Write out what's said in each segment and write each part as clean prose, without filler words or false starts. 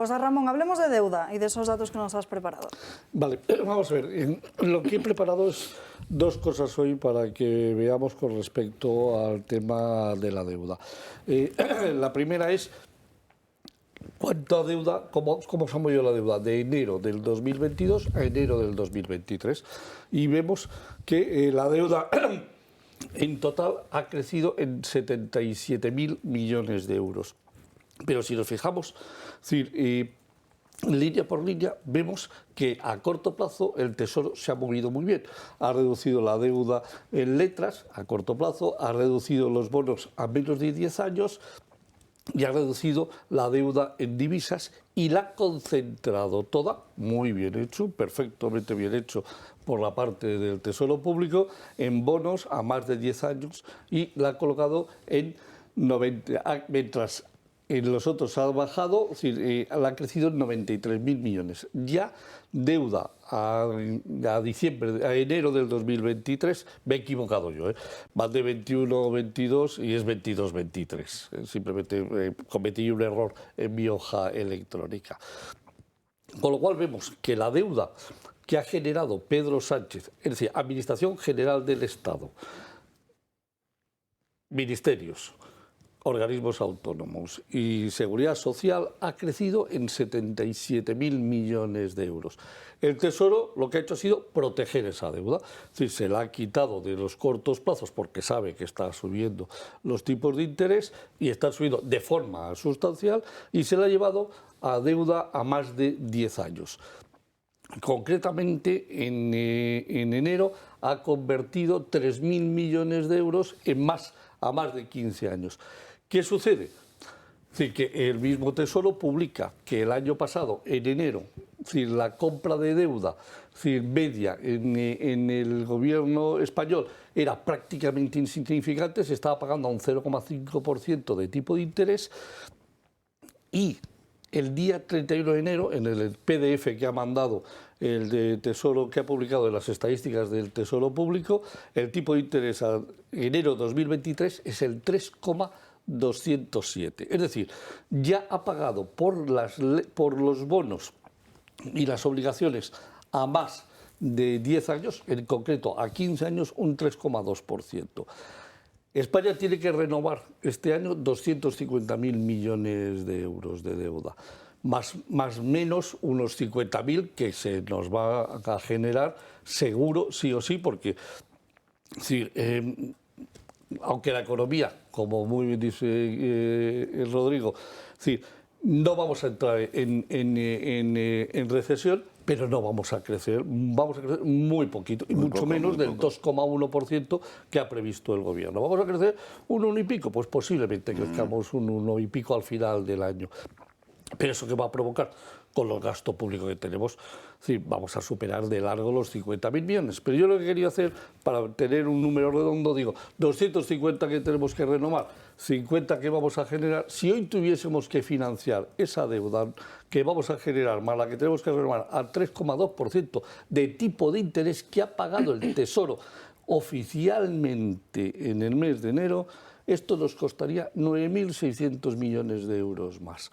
José Ramón, hablemos de deuda y de esos datos que nos has preparado. Vale, vamos a ver. Lo que he preparado es dos cosas hoy para que veamos con respecto al tema de la deuda. La primera es cuánta deuda, cómo se ha movido la deuda de enero del 2022 a enero del 2023. Y vemos que la deuda en total ha crecido en 77.000 millones de euros. Pero si nos fijamos, es decir, línea por línea, vemos que a corto plazo el Tesoro se ha movido muy bien. Ha reducido la deuda en letras a corto plazo, ha reducido los bonos a menos de 10 años y ha reducido la deuda en divisas y la ha concentrado toda, muy bien hecho, perfectamente bien hecho por la parte del Tesoro Público, en bonos a más de 10 años y la ha colocado en 90, mientras en los otros ha bajado, es decir, ha crecido en 93.000 millones. Ya deuda a enero del 2023, me he equivocado yo, más de 21-22 y es 22-23. Simplemente cometí un error en mi hoja electrónica. Con lo cual vemos que la deuda que ha generado Pedro Sánchez, es decir, Administración General del Estado, ministerios, organismos autónomos y seguridad social ha crecido en 77.000 millones de euros. El Tesoro lo que ha hecho ha sido proteger esa deuda, es decir, se la ha quitado de los cortos plazos porque sabe que está subiendo los tipos de interés y están subiendo de forma sustancial y se la ha llevado a deuda a más de 10 años. Concretamente, en enero ha convertido 3.000 millones de euros a más de 15 años. ¿Qué sucede? Es decir, que el mismo Tesoro publica que el año pasado, en enero, es decir, la compra de deuda media en el gobierno español era prácticamente insignificante, se estaba pagando a un 0,5% de tipo de interés y el día 31 de enero, en el PDF que ha mandado el de Tesoro, que ha publicado en las estadísticas del Tesoro Público, el tipo de interés a enero 2023 es el 3,207. Es decir, ya ha pagado por los bonos y las obligaciones a más de 10 años, en concreto a 15 años, un 3,2%. España tiene que renovar este año 250.000 millones de euros de deuda, más menos unos 50.000 que se nos va a generar seguro, sí o sí, porque sí, aunque la economía, como muy bien dice Rodrigo, sí, no vamos a entrar en recesión, pero no vamos a crecer muy poquito, y mucho menos del 2,1% que ha previsto el gobierno. ¿Vamos a crecer un 1 y pico? Pues posiblemente crezcamos un 1 y pico al final del año. Pero ¿eso qué va a provocar? Con los gastos públicos que tenemos, sí, vamos a superar de largo los 50.000 millones. Pero yo lo que quería hacer, para tener un número redondo, digo, 250 que tenemos que renovar, 50 que vamos a generar. Si hoy tuviésemos que financiar esa deuda que vamos a generar, más la que tenemos que renovar, al 3,2% de tipo de interés que ha pagado el Tesoro oficialmente en el mes de enero, esto nos costaría 9.600 millones de euros más.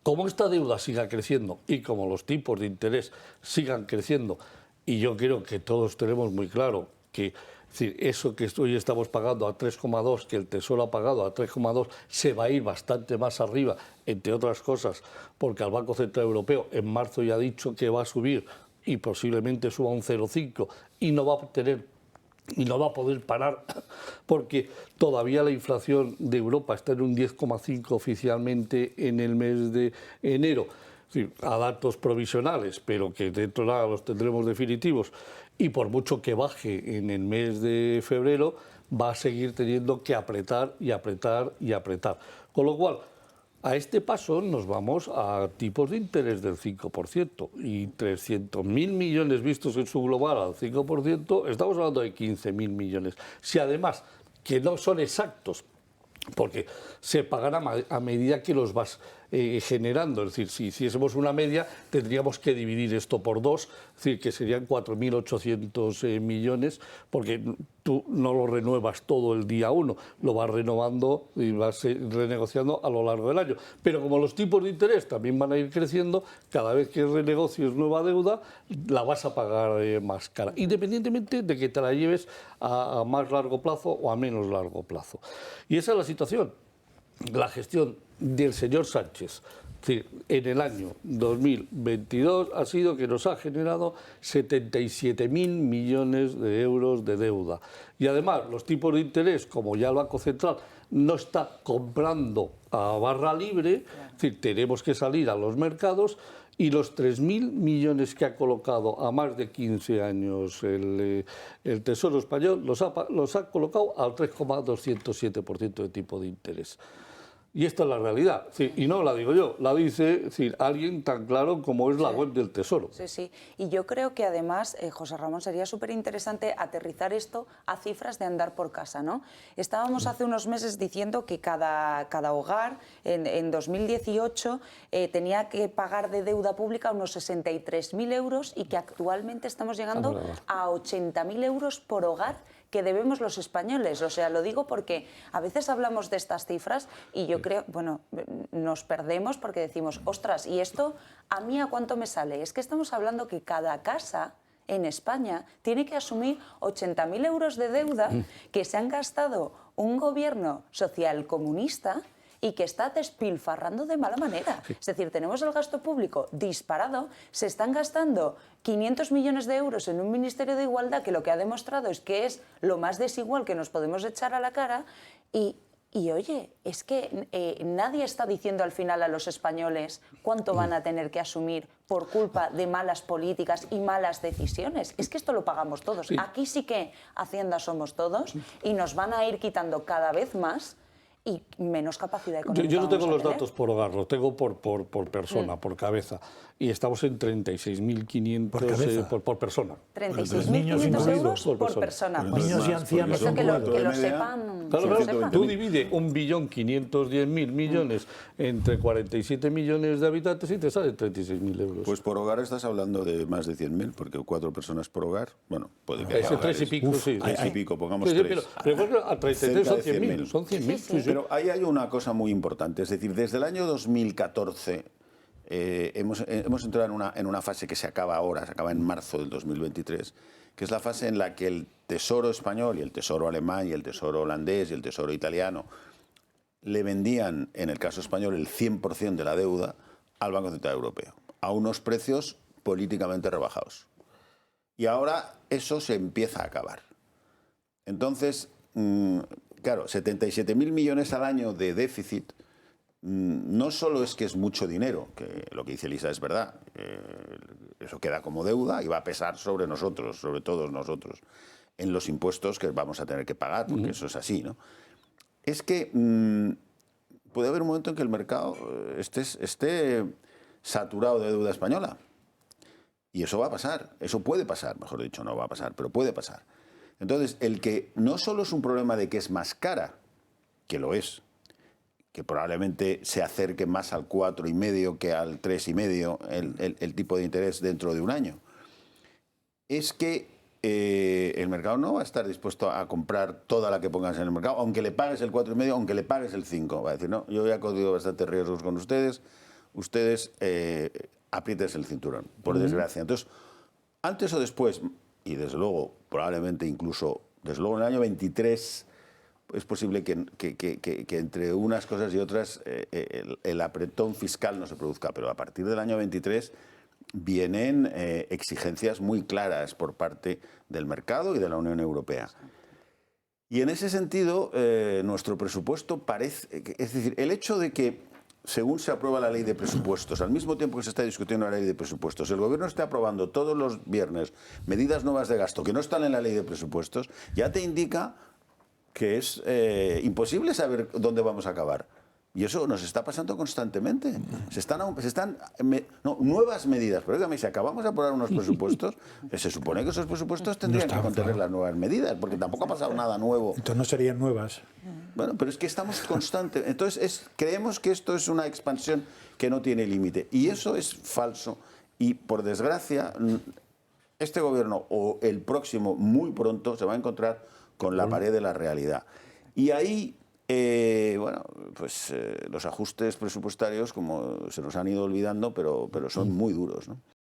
Como esta deuda siga creciendo y como los tipos de interés sigan creciendo, y yo creo que todos tenemos muy claro que es decir, eso que hoy estamos pagando a 3,2, que el Tesoro ha pagado a 3,2, se va a ir bastante más arriba, entre otras cosas, porque el Banco Central Europeo en marzo ya ha dicho que va a subir y posiblemente suba un 0,5 y no va a poder parar porque todavía la inflación de Europa está en un 10,5 oficialmente en el mes de enero, sí, a datos provisionales, pero que dentro de nada los tendremos definitivos, y por mucho que baje en el mes de febrero, va a seguir teniendo que apretar y apretar y apretar. Con lo cual, a este paso nos vamos a tipos de interés del 5% y 300.000 millones vistos en su global al 5%, estamos hablando de 15.000 millones. Si además, que no son exactos, porque se pagará a medida que los vas generando. Es decir, si hiciésemos una media, tendríamos que dividir esto por 2, es decir, que serían 4.800 millones, porque tú no lo renuevas todo el día 1, lo vas renovando y vas renegociando a lo largo del año. Pero como los tipos de interés también van a ir creciendo, cada vez que renegocies nueva deuda, la vas a pagar más cara, independientemente de que te la lleves a más largo plazo o a menos largo plazo. Y esa es la situación. La gestión del señor Sánchez en el año 2022 ha sido que nos ha generado 77.000 millones de euros de deuda. Y además los tipos de interés, como ya el Banco Central no está comprando a barra libre, es decir, tenemos que salir a los mercados, y los 3.000 millones que ha colocado a más de 15 años el Tesoro Español los ha colocado al 3,207% de tipo de interés. Y esta es la realidad, sí, y no la digo yo, la dice alguien tan claro como es la web del Tesoro. Sí, sí, y yo creo que además, José Ramón, sería súper interesante aterrizar esto a cifras de andar por casa, ¿no? Estábamos hace unos meses diciendo que cada hogar en 2018 tenía que pagar de deuda pública unos 63.000 euros y que actualmente estamos llegando a 80.000 euros por hogar que debemos los españoles. O sea, lo digo porque a veces hablamos de estas cifras y yo creo, bueno, nos perdemos porque decimos, ostras, ¿y esto a mí a cuánto me sale? Es que estamos hablando que cada casa en España tiene que asumir 80.000 euros de deuda que se han gastado un gobierno socialcomunista y que está despilfarrando de mala manera. Es decir, tenemos el gasto público disparado, se están gastando 500 millones de euros en un Ministerio de Igualdad que lo que ha demostrado es que es lo más desigual que nos podemos echar a la cara y oye, es que nadie está diciendo al final a los españoles cuánto van a tener que asumir por culpa de malas políticas y malas decisiones. Es que esto lo pagamos todos. Sí. Aquí sí que Hacienda somos todos y nos van a ir quitando cada vez más y menos capacidad económica. Yo no tengo los datos por hogar, los tengo por persona, por cabeza. Y estamos en 36.500 por persona. 36.500 euros por persona. Pues niños y ancianos. Eso que lo sepan. Claro, tú divide 1.510.000 millones entre 47 millones de habitantes y te salen 36.000 euros. Pues por hogar estás hablando de más de 100.000, porque 4 personas por hogar, bueno, puede que haya 3 y pico, sí. 3 y pico, pongamos 3. Pero a 33 son 100.000. Son 100.000. Sí. Pero ahí hay una cosa muy importante, es decir, desde el año 2014 hemos entrado en una fase que se acaba ahora, se acaba en marzo del 2023, que es la fase en la que el Tesoro español y el Tesoro alemán y el Tesoro holandés y el Tesoro italiano le vendían, en el caso español, el 100% de la deuda al Banco Central Europeo, a unos precios políticamente rebajados. Y ahora eso se empieza a acabar. Entonces, claro, 77.000 millones al año de déficit no solo es que es mucho dinero, que lo que dice Elisa es verdad, eso queda como deuda y va a pesar sobre nosotros, sobre todos nosotros, en los impuestos que vamos a tener que pagar, porque eso es así, ¿no? Es que puede haber un momento en que el mercado esté saturado de deuda española. Y eso va a pasar, eso puede pasar, mejor dicho, no va a pasar, pero puede pasar. Entonces, el que no solo es un problema de que es más cara, que lo es, que probablemente se acerque más al 4,5 que al 3,5 el tipo de interés dentro de un año, es que el mercado no va a estar dispuesto a comprar toda la que pongas en el mercado, aunque le pagues el 4,5, aunque le pagues el 5. Va a decir, no, yo ya he corrido bastantes riesgos con ustedes aprietes el cinturón, por desgracia. Entonces, antes o después, y desde luego, probablemente incluso, desde luego en el año 23, es posible que entre unas cosas y otras el apretón fiscal no se produzca, pero a partir del año 23 vienen exigencias muy claras por parte del mercado y de la Unión Europea. Y en ese sentido, nuestro presupuesto parece... Es decir, el hecho de que, según se aprueba la ley de presupuestos, al mismo tiempo que se está discutiendo la ley de presupuestos, el gobierno está aprobando todos los viernes medidas nuevas de gasto que no están en la ley de presupuestos, ya te indica que es imposible saber dónde vamos a acabar. Y eso nos está pasando constantemente. Nuevas medidas. Pero oigan, si acabamos de aprobar unos presupuestos, se supone que esos presupuestos tendrían que contener las nuevas medidas, porque tampoco ha pasado nada nuevo. Entonces no serían nuevas. Bueno, pero es que estamos constantes. Entonces creemos que esto es una expansión que no tiene límite. Y eso es falso. Y por desgracia, este gobierno o el próximo muy pronto se va a encontrar con la pared de la realidad. Y ahí, los ajustes presupuestarios como se nos han ido olvidando, pero son muy duros, ¿no?